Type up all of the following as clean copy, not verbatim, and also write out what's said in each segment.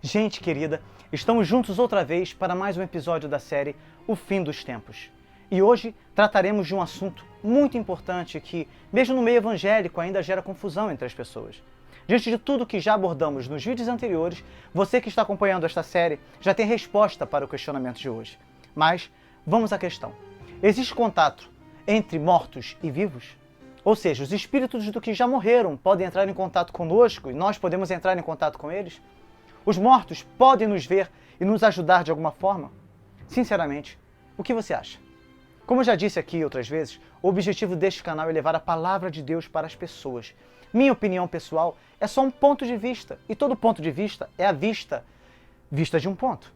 Gente querida, estamos juntos outra vez para mais um episódio da série O Fim dos Tempos. E hoje trataremos de um assunto muito importante que, mesmo no meio evangélico, ainda gera confusão entre as pessoas. Diante de tudo que já abordamos nos vídeos anteriores, você que está acompanhando esta série já tem resposta para o questionamento de hoje. Mas vamos à questão. Existe contato entre mortos e vivos? Ou seja, os espíritos do que já morreram podem entrar em contato conosco e nós podemos entrar em contato com eles? Os mortos podem nos ver e nos ajudar de alguma forma? Sinceramente, o que você acha? Como eu já disse aqui outras vezes, o objetivo deste canal é levar a palavra de Deus para as pessoas. Minha opinião pessoal é só um ponto de vista, e todo ponto de vista é a vista de um ponto.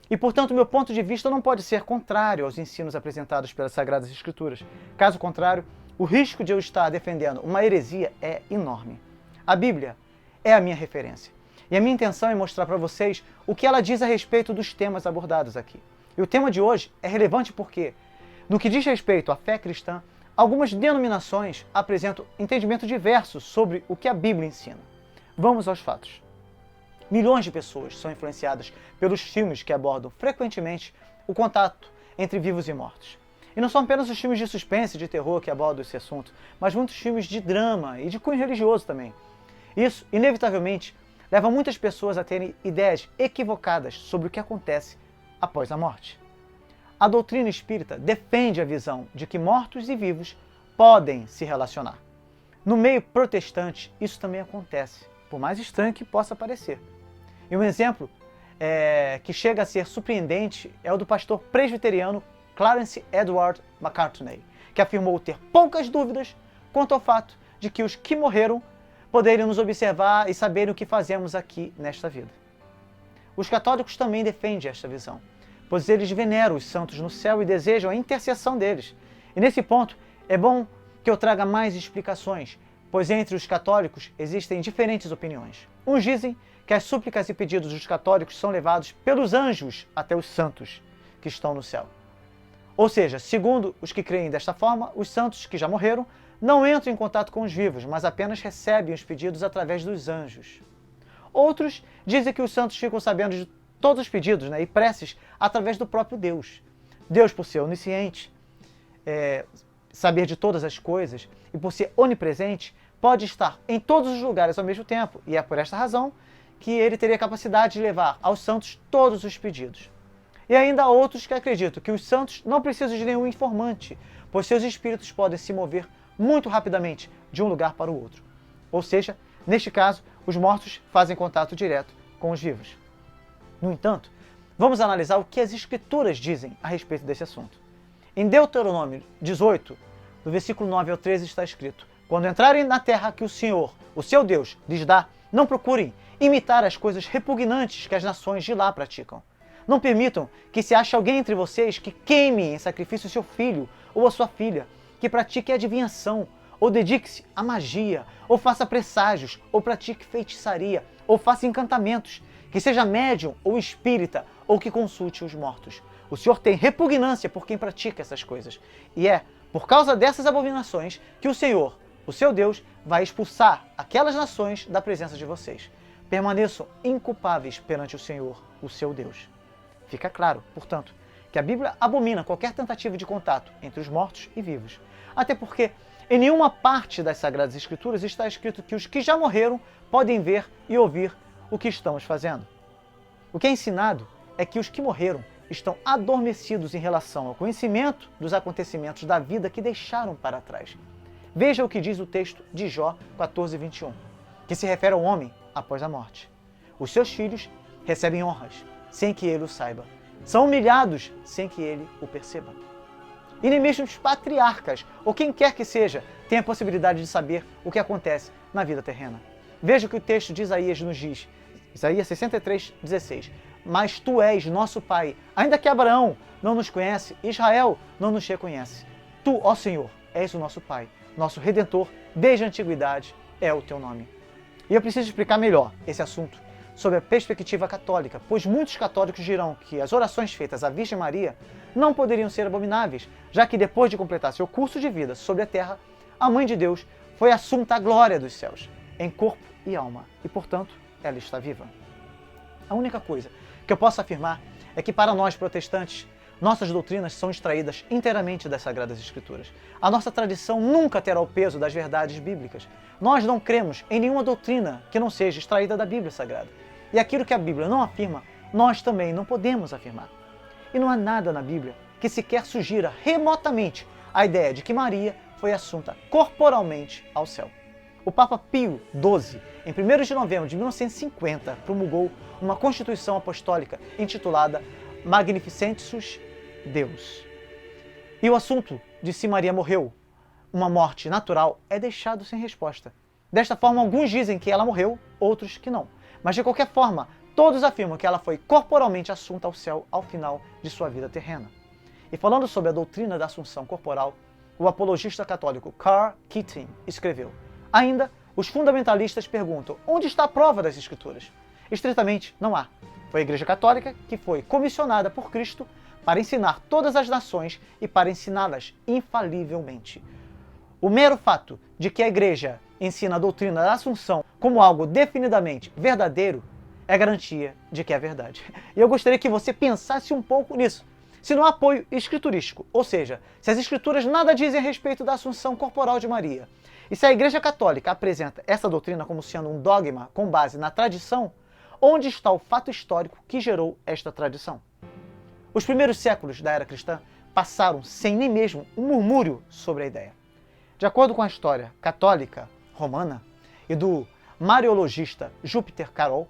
E, portanto, meu ponto de vista não pode ser contrário aos ensinos apresentados pelas Sagradas Escrituras. Caso contrário, o risco de eu estar defendendo uma heresia é enorme. A Bíblia é a minha referência. E a minha intenção é mostrar para vocês o que ela diz a respeito dos temas abordados aqui. E o tema de hoje é relevante porque, no que diz respeito à fé cristã, algumas denominações apresentam entendimento diverso sobre o que a Bíblia ensina. Vamos aos fatos. Milhões de pessoas são influenciadas pelos filmes que abordam frequentemente o contato entre vivos e mortos. E não são apenas os filmes de suspense e de terror que abordam esse assunto, mas muitos filmes de drama e de cunho religioso também. Isso, inevitavelmente, leva muitas pessoas a terem ideias equivocadas sobre o que acontece após a morte. A doutrina espírita defende a visão de que mortos e vivos podem se relacionar. No meio protestante, isso também acontece, por mais estranho que possa parecer. E um exemplo que chega a ser surpreendente é o do pastor presbiteriano Clarence Edward McCartney, que afirmou ter poucas dúvidas quanto ao fato de que os que morreram poderiam nos observar e saberem o que fazemos aqui nesta vida. Os católicos também defendem esta visão, pois eles veneram os santos no céu e desejam a intercessão deles. E nesse ponto, é bom que eu traga mais explicações, pois entre os católicos existem diferentes opiniões. Uns dizem que as súplicas e pedidos dos católicos são levados pelos anjos até os santos que estão no céu. Ou seja, segundo os que creem desta forma, os santos que já morreram não entram em contato com os vivos, mas apenas recebem os pedidos através dos anjos. Outros dizem que os santos ficam sabendo de todos os pedidos e preces através do próprio Deus. Deus, por ser onisciente, saber de todas as coisas, e por ser onipresente, pode estar em todos os lugares ao mesmo tempo. E é por esta razão que ele teria a capacidade de levar aos santos todos os pedidos. E ainda há outros que acreditam que os santos não precisam de nenhum informante, pois seus espíritos podem se mover muito rapidamente de um lugar para o outro. Ou seja, neste caso, os mortos fazem contato direto com os vivos. No entanto, vamos analisar o que as Escrituras dizem a respeito desse assunto. Em Deuteronômio 18, do versículo 9 ao 13, está escrito: quando entrarem na terra que o Senhor, o seu Deus, lhes dá, não procurem imitar as coisas repugnantes que as nações de lá praticam. Não permitam que se ache alguém entre vocês que queime em sacrifício seu filho ou a sua filha, que pratique adivinhação, ou dedique-se à magia, ou faça presságios, ou pratique feitiçaria, ou faça encantamentos, que seja médium ou espírita, ou que consulte os mortos. O Senhor tem repugnância por quem pratica essas coisas. E é por causa dessas abominações que o Senhor, o seu Deus, vai expulsar aquelas nações da presença de vocês. Permaneçam inculpáveis perante o Senhor, o seu Deus. Fica claro, portanto, que a Bíblia abomina qualquer tentativa de contato entre os mortos e vivos. Até porque em nenhuma parte das Sagradas Escrituras está escrito que os que já morreram podem ver e ouvir o que estamos fazendo. O que é ensinado é que os que morreram estão adormecidos em relação ao conhecimento dos acontecimentos da vida que deixaram para trás. Veja o que diz o texto de Jó 14:21, que se refere ao homem após a morte. Os seus filhos recebem honras sem que ele o saiba. São humilhados sem que ele o perceba. E nem mesmo os patriarcas, ou quem quer que seja, tem a possibilidade de saber o que acontece na vida terrena. Veja o que o texto de Isaías nos diz. Isaías 63:16. Mas tu és nosso Pai, ainda que Abraão não nos conhece, Israel não nos reconhece. Tu, ó Senhor, és o nosso Pai, nosso Redentor, desde a antiguidade é o teu nome. E eu preciso explicar melhor esse assunto sob a perspectiva católica, pois muitos católicos dirão que as orações feitas à Virgem Maria não poderiam ser abomináveis, já que depois de completar seu curso de vida sobre a terra, a Mãe de Deus foi assunta à glória dos céus, em corpo e alma, e portanto ela está viva. A única coisa que eu posso afirmar é que para nós protestantes, nossas doutrinas são extraídas inteiramente das Sagradas Escrituras. A nossa tradição nunca terá o peso das verdades bíblicas. Nós não cremos em nenhuma doutrina que não seja extraída da Bíblia Sagrada. E aquilo que a Bíblia não afirma, nós também não podemos afirmar. E não há nada na Bíblia que sequer sugira remotamente a ideia de que Maria foi assunta corporalmente ao céu. O Papa Pio XII, em 1º de novembro de 1950, promulgou uma Constituição Apostólica intitulada Magnificentus Deus. E o assunto de se Maria morreu uma morte natural é deixado sem resposta. Desta forma, alguns dizem que ela morreu, outros que não. Mas de qualquer forma, todos afirmam que ela foi corporalmente assunta ao céu ao final de sua vida terrena. E falando sobre a doutrina da assunção corporal, o apologista católico Karl Keating escreveu: ainda, os fundamentalistas perguntam onde está a prova das Escrituras? Estritamente, não há. Foi a Igreja Católica que foi comissionada por Cristo para ensinar todas as nações e para ensiná-las infalivelmente. O mero fato de que a Igreja ensina a doutrina da Assunção como algo definidamente verdadeiro é garantia de que é verdade. E eu gostaria que você pensasse um pouco nisso. Se não há apoio escriturístico, ou seja, se as Escrituras nada dizem a respeito da Assunção corporal de Maria, e se a Igreja Católica apresenta essa doutrina como sendo um dogma com base na tradição, onde está o fato histórico que gerou esta tradição? Os primeiros séculos da era cristã passaram sem nem mesmo um murmúrio sobre a ideia. De acordo com a história católica romana e do mariologista Júpiter Carol,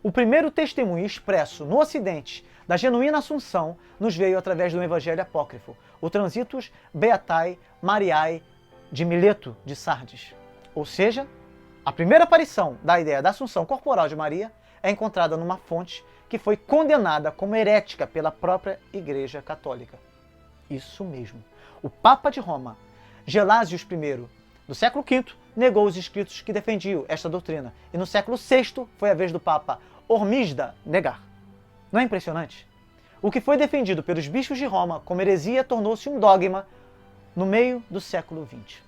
o primeiro testemunho expresso no Ocidente da genuína Assunção nos veio através do Evangelho Apócrifo, o Transitus Beatae Mariae de Mileto de Sardes. Ou seja, a primeira aparição da ideia da Assunção corporal de Maria é encontrada numa fonte que foi condenada como herética pela própria Igreja Católica. Isso mesmo. O Papa de Roma, Gelásios I, do século V, negou os escritos que defendiam esta doutrina, e no século VI foi a vez do Papa Hormisda negar. Não é impressionante? O que foi defendido pelos bispos de Roma como heresia tornou-se um dogma no meio do século XX.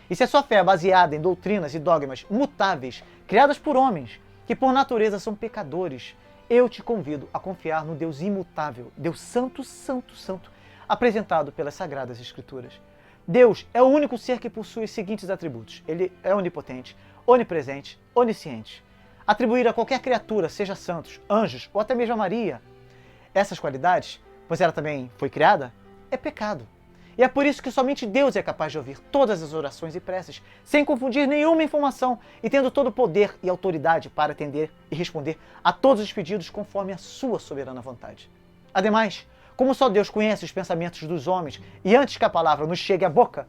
E se a sua fé é baseada em doutrinas e dogmas mutáveis, criadas por homens, que por natureza são pecadores, eu te convido a confiar no Deus imutável, Deus Santo, Santo, Santo, apresentado pelas Sagradas Escrituras. Deus é o único ser que possui os seguintes atributos. Ele é onipotente, onipresente, onisciente. Atribuir a qualquer criatura, seja santos, anjos ou até mesmo a Maria, essas qualidades, pois ela também foi criada, é pecado. E é por isso que somente Deus é capaz de ouvir todas as orações e preces, sem confundir nenhuma informação e tendo todo o poder e autoridade para atender e responder a todos os pedidos conforme a sua soberana vontade. Ademais, como só Deus conhece os pensamentos dos homens e antes que a palavra nos chegue à boca,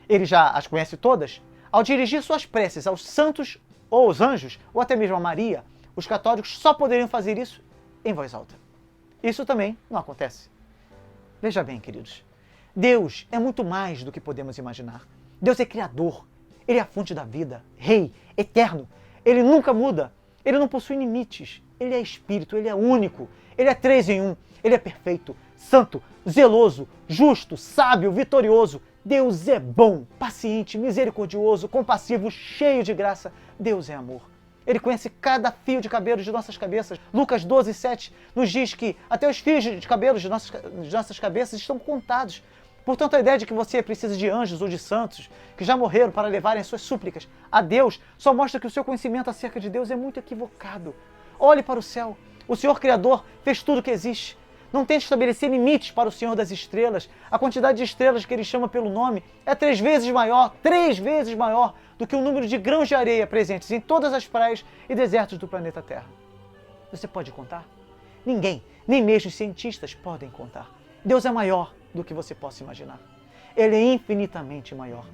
ele já as conhece todas, ao dirigir suas preces aos santos ou aos anjos, ou até mesmo a Maria, os católicos só poderiam fazer isso em voz alta. Isso também não acontece. Veja bem, queridos, Deus é muito mais do que podemos imaginar. Deus é criador, Ele é a fonte da vida, rei, eterno. Ele nunca muda, Ele não possui limites. Ele é espírito, Ele é único, Ele é 3 em 1, Ele é perfeito, santo, zeloso, justo, sábio, vitorioso. Deus é bom, paciente, misericordioso, compassivo, cheio de graça. Deus é amor. Ele conhece cada fio de cabelo de nossas cabeças. Lucas 12:7 nos diz que até os fios de cabelo de nossas cabeças estão contados. Portanto, a ideia de que você precisa de anjos ou de santos que já morreram para levarem as suas súplicas a Deus só mostra que o seu conhecimento acerca de Deus é muito equivocado. Olhe para o céu. O Senhor Criador fez tudo o que existe. Não tente estabelecer limites para o Senhor das estrelas. A quantidade de estrelas que Ele chama pelo nome é 3 vezes maior do que o número de grãos de areia presentes em todas as praias e desertos do planeta Terra. Você pode contar? Ninguém, nem mesmo os cientistas podem contar. Deus é maior do que você possa imaginar. Ele é infinitamente maior.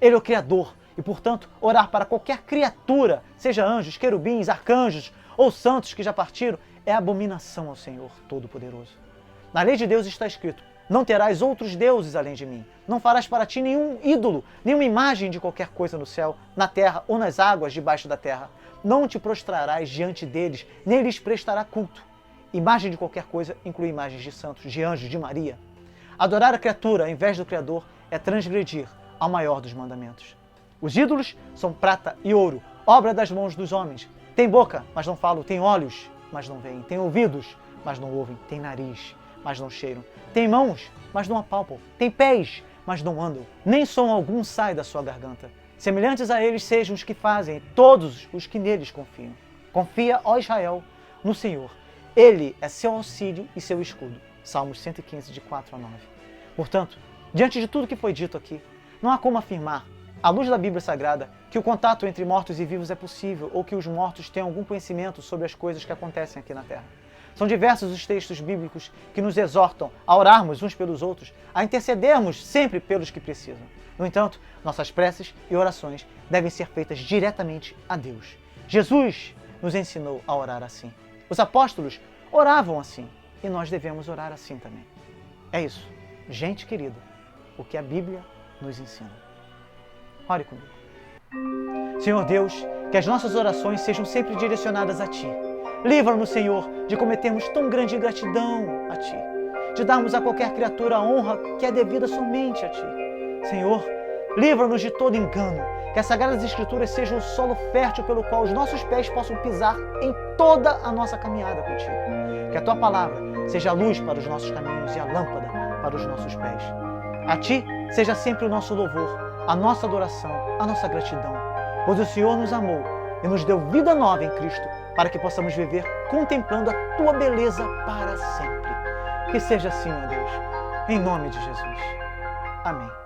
Ele é o Criador e, portanto, orar para qualquer criatura, seja anjos, querubins, arcanjos ou santos que já partiram, é abominação ao Senhor Todo-Poderoso. Na lei de Deus está escrito: não terás outros deuses além de mim. Não farás para ti nenhum ídolo, nenhuma imagem de qualquer coisa no céu, na terra ou nas águas debaixo da terra. Não te prostrarás diante deles, nem lhes prestará culto. Imagem de qualquer coisa inclui imagens de santos, de anjos, de Maria. Adorar a criatura ao invés do Criador é transgredir ao maior dos mandamentos. Os ídolos são prata e ouro, obra das mãos dos homens. Tem boca, mas não falam. Tem olhos, mas não veem. Têm ouvidos, mas não ouvem. Têm nariz, mas não cheiram. Têm mãos, mas não apalpam. Têm pés, mas não andam. Nem som algum sai da sua garganta. Semelhantes a eles sejam os que fazem, todos os que neles confiam. Confia, ó Israel, no Senhor. Ele é seu auxílio e seu escudo. Salmos 115, de 4 a 9. Portanto, diante de tudo que foi dito aqui, não há como afirmar, à luz da Bíblia Sagrada, que o contato entre mortos e vivos é possível ou que os mortos têm algum conhecimento sobre as coisas que acontecem aqui na Terra. São diversos os textos bíblicos que nos exortam a orarmos uns pelos outros, a intercedermos sempre pelos que precisam. No entanto, nossas preces e orações devem ser feitas diretamente a Deus. Jesus nos ensinou a orar assim. Os apóstolos oravam assim e nós devemos orar assim também. É isso, gente querida, o que a Bíblia nos ensina. Ore comigo. Senhor Deus, que as nossas orações sejam sempre direcionadas a Ti. Livra-nos, Senhor, de cometermos tão grande ingratidão a Ti, de darmos a qualquer criatura a honra que é devida somente a Ti. Senhor, livra-nos de todo engano, que as Sagradas Escrituras sejam o solo fértil pelo qual os nossos pés possam pisar em toda a nossa caminhada contigo. Que a Tua Palavra seja a luz para os nossos caminhos e a lâmpada para os nossos pés. A Ti seja sempre o nosso louvor, a nossa adoração, a nossa gratidão, pois o Senhor nos amou e nos deu vida nova em Cristo, para que possamos viver contemplando a Tua beleza para sempre. Que seja assim, ó Deus, em nome de Jesus. Amém.